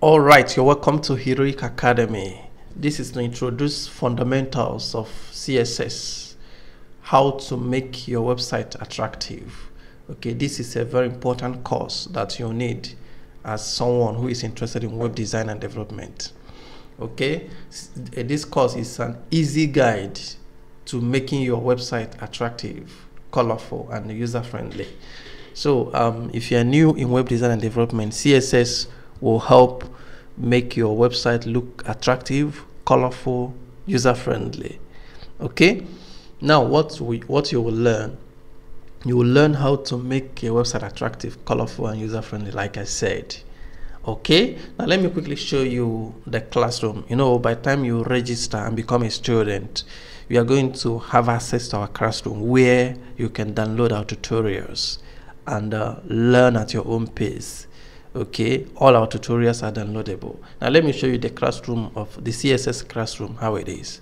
All right, you're welcome to Heroic Academy. This is to introduce fundamentals of CSS, how to make your website attractive. Okay, this is a very important course that you need as someone who is interested in web design and development. Okay, this course is an easy guide to making your website attractive, colorful, and user-friendly. So if you're new in web design and development, CSS will help make your website look attractive, colorful, user-friendly. Okay, now what you will learn, how to make your website attractive, colorful, and user-friendly, like I said. Okay, now let me quickly show you the classroom. You know, by the time you register and become a student, you are going to have access to our classroom where you can download our tutorials and learn at your own pace. Okay, all our tutorials are downloadable. Now let me show you the classroom of the CSS classroom, how it is.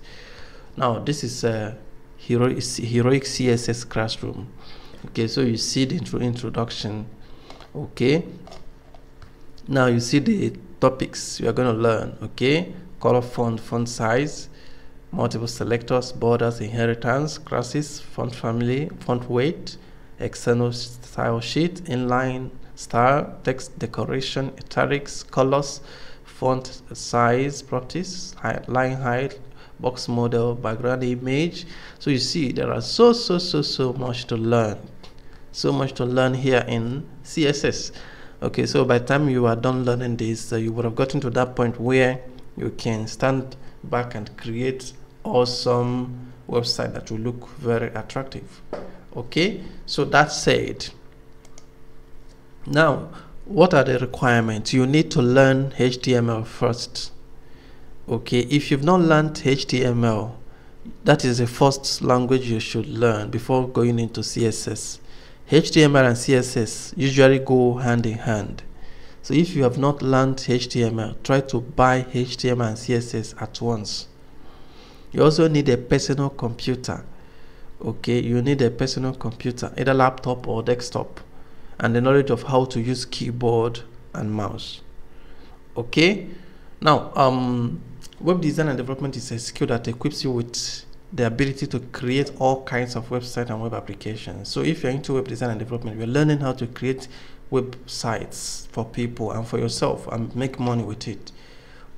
Now this is a heroic CSS classroom. Okay, so you see the introduction. Okay, now you see the topics we are going to learn. Okay, color, font size, multiple selectors, borders, inheritance, classes, font family, font weight, external style sheet, inline style, text decoration, italics, colors, font size properties, line height, box model, background image. So you see there are so much to learn. So much to learn here in CSS. Okay, so by the time you are done learning this, you would have gotten to that point where you can stand back and create awesome website that will look very attractive. Okay, so that said, now what are the requirements? You need to learn HTML first. Okay, if you've not learned HTML, that is the first language you should learn before going into CSS. HTML and CSS usually go hand in hand. So if you have not learned HTML, try to buy HTML and CSS at once. You also need a personal computer. Okay, you need a personal computer, either laptop or desktop, and the knowledge of how to use keyboard and mouse. Okay, now web design and development is a skill that equips you with the ability to create all kinds of websites and web applications. So if you're into web design and development, you're learning how to create websites for people and for yourself and make money with it.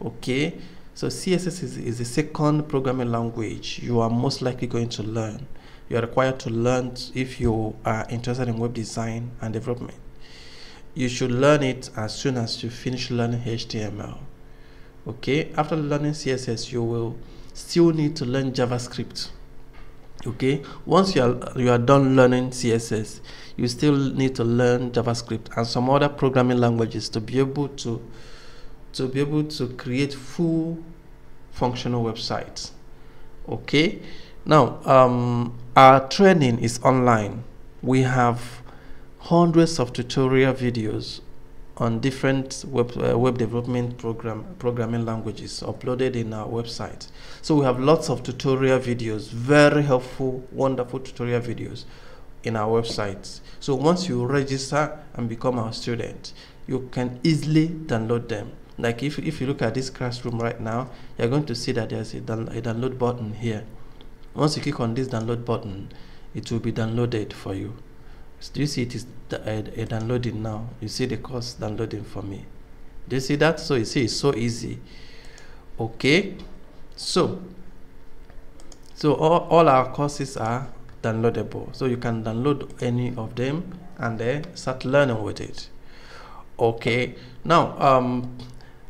Okay, so CSS is the second programming language you are most likely going to learn. You are required to learn if you are interested in web design and development. You should learn it as soon as you finish learning HTML. Okay, after learning CSS, you will still need to learn JavaScript. Okay, once you are done learning CSS, you still need to learn JavaScript and some other programming languages to be able to create full functional websites. Okay, now our training is online. We have hundreds of tutorial videos on different web development programming languages uploaded in our website. So we have lots of tutorial videos, very helpful, wonderful tutorial videos in our website. So once you register and become our student, you can easily download them. Like if you look at this classroom right now, you're going to see that there's a download button here. Once you click on this download button, it will be downloaded for you. Do you see it is downloading now? You see the course downloading for me. Do you see that? So you see it's so easy. Okay, so all our courses are downloadable, so you can download any of them and then start learning with it. Okay, now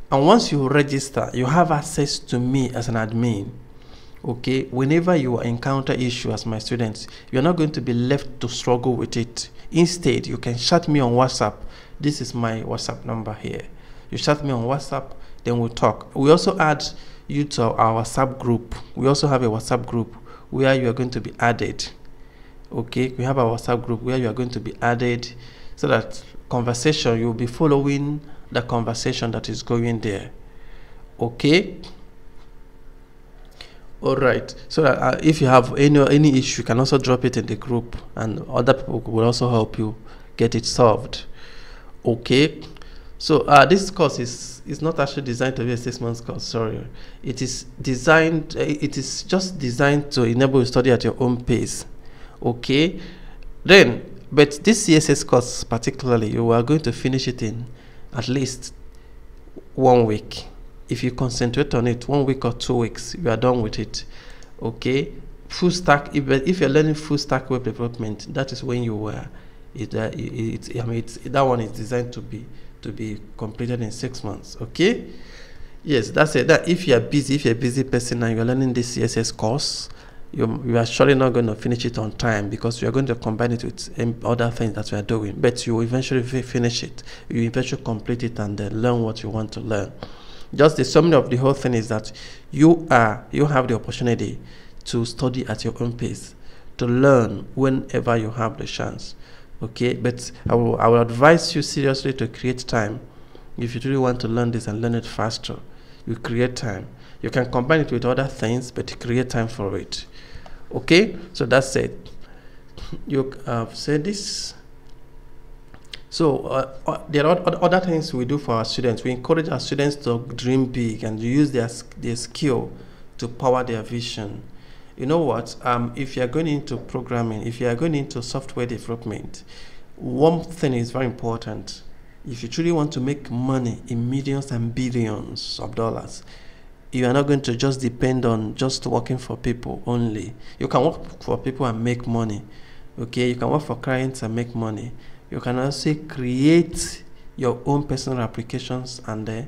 and once you register, you have access to me as an admin. Okay, whenever you encounter issue as my students, you're not going to be left to struggle with it. Instead, you can chat me on WhatsApp. This is my WhatsApp number here. You chat me on WhatsApp, then we'll talk. We also add you to our WhatsApp group. We also have a WhatsApp group where you are going to be added. Okay, we have a WhatsApp group where you are going to be added, so that conversation, you'll be following the conversation that is going there. Okay. All right, so that if you have any issue, you can also drop it in the group and other people will also help you get it solved. Okay, So this course is not actually designed to be a 6 months course. Sorry, it is designed. It is just designed to enable you to study at your own pace. Okay, then but this CSS course particularly, you are going to finish it in at least 1 week. If you concentrate on it, 1 week or 2 weeks, you are done with it. Okay, full stack. If you're learning full stack web development, that is when you were. That one is designed to be completed in 6 months. Okay, yes, that's it. That if you're a busy person and you're learning this CSS course, you are surely not going to finish it on time, because you are going to combine it with other things that we are doing. But you will eventually finish it. You eventually complete it and then learn what you want to learn. Just the summary of the whole thing is that you have the opportunity to study at your own pace, to learn whenever you have the chance. Okay, but I will advise you seriously to create time. If you really want to learn this and learn it faster, you create time. You can combine it with other things, but create time for it. Okay, so that's it. You have said this. So there are other things we do for our students. We encourage our students to dream big and use their skill to power their vision. You know what? If you are going into programming, if you are going into software development, one thing is very important. If you truly want to make money in millions and billions of dollars, you are not going to just depend on just working for people only. You can work for people and make money. Okay, you can work for clients and make money. You can also create your own personal applications and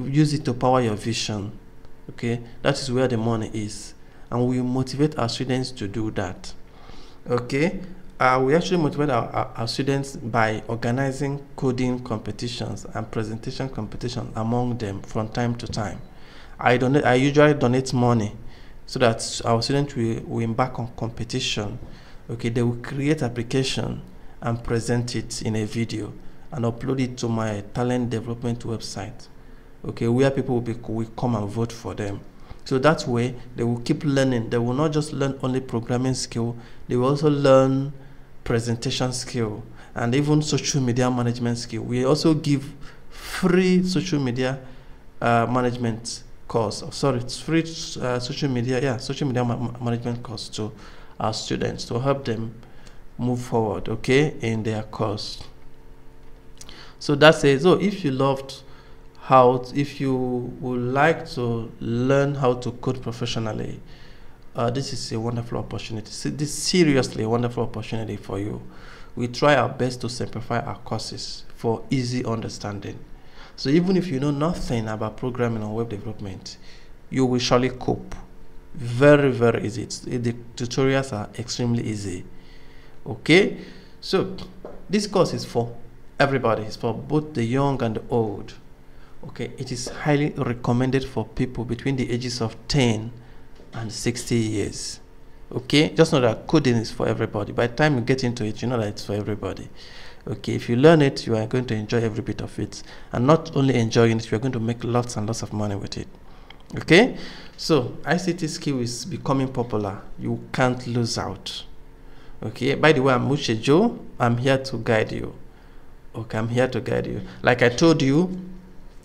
use it to power your vision. Okay, that is where the money is, and we motivate our students to do that. Okay, we actually motivate our students by organizing coding competitions and presentation competitions among them from time to time. I usually donate money so that our students will embark on competition. Okay, they will create application and present it in a video and upload it to my talent development website. Okay, where people will come and vote for them. So that way they will keep learning. They will not just learn only programming skill, they will also learn presentation skill and even social media management skill. We also give free social media management course. It's free social media management course to our students to help them move forward, okay, in their course. So that's it. So if you loved if you would like to learn how to code professionally, this is a wonderful opportunity. This is seriously a wonderful opportunity for you. We try our best to simplify our courses for easy understanding. So even if you know nothing about programming or web development, you will surely cope. Very, very easy. The tutorials are extremely easy. Okay, so this course is for everybody. It's for both the young and the old. Okay, it is highly recommended for people between the ages of 10 and 60 years. Okay, just know that coding is for everybody. By the time you get into it, you know that it's for everybody. Okay, if you learn it, you are going to enjoy every bit of it, and not only enjoying it, you are going to make lots and lots of money with it. Okay, so ICT skill is becoming popular. You can't lose out. Okay, by the way, I'm Uche Joe. I'm here to guide you. Okay, I'm here to guide you. Like I told you,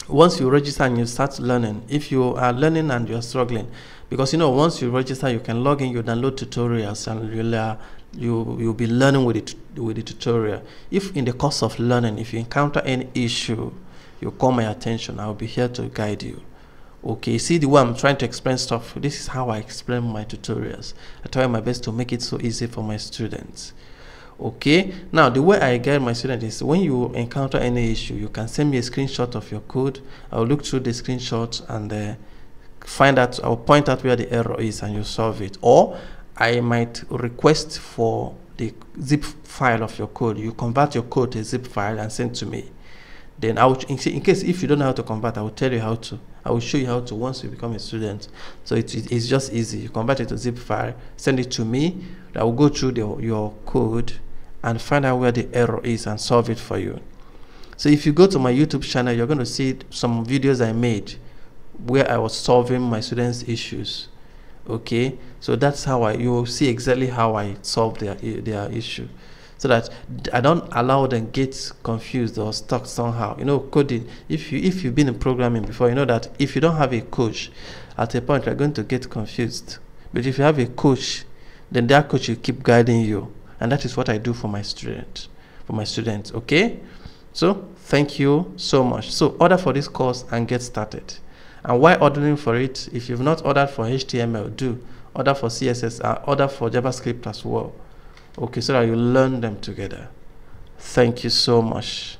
once you register and you start learning, if you are learning and you're struggling, because you know, once you register, you can log in, you download tutorials, and you'll be learning with the tutorial. If in the course of learning, if you encounter any issue, you call my attention. I'll be here to guide you. Okay, see the way I'm trying to explain stuff. This is how I explain my tutorials. I try my best to make it so easy for my students. Okay, now the way I guide my students is when you encounter any issue, you can send me a screenshot of your code. I'll look through the screenshot and I'll point out where the error is and you solve it. Or I might request for the zip file of your code. You convert your code to a zip file and send to me. Then in case if you don't know how to convert, I will tell you how to. I will show you how to once you become a student. So it's just easy. You convert it to zip file, send it to me. I will go through your code and find out where the error is and solve it for you. So if you go to my YouTube channel, you're going to see some videos I made where I was solving my students' issues. Okay, so that's how you will see exactly how I solved their issue. so that I don't allow them get confused or stuck somehow. You know, coding, if you've been in programming before, you know that if you don't have a coach, at a point you're going to get confused. But if you have a coach, then that coach will keep guiding you. And that is what I do for my students. Okay? So thank you so much. So order for this course and get started. And while ordering for it, if you've not ordered for HTML, do order for CSS and order for JavaScript as well. Okay, so that you learn them together. Thank you so much.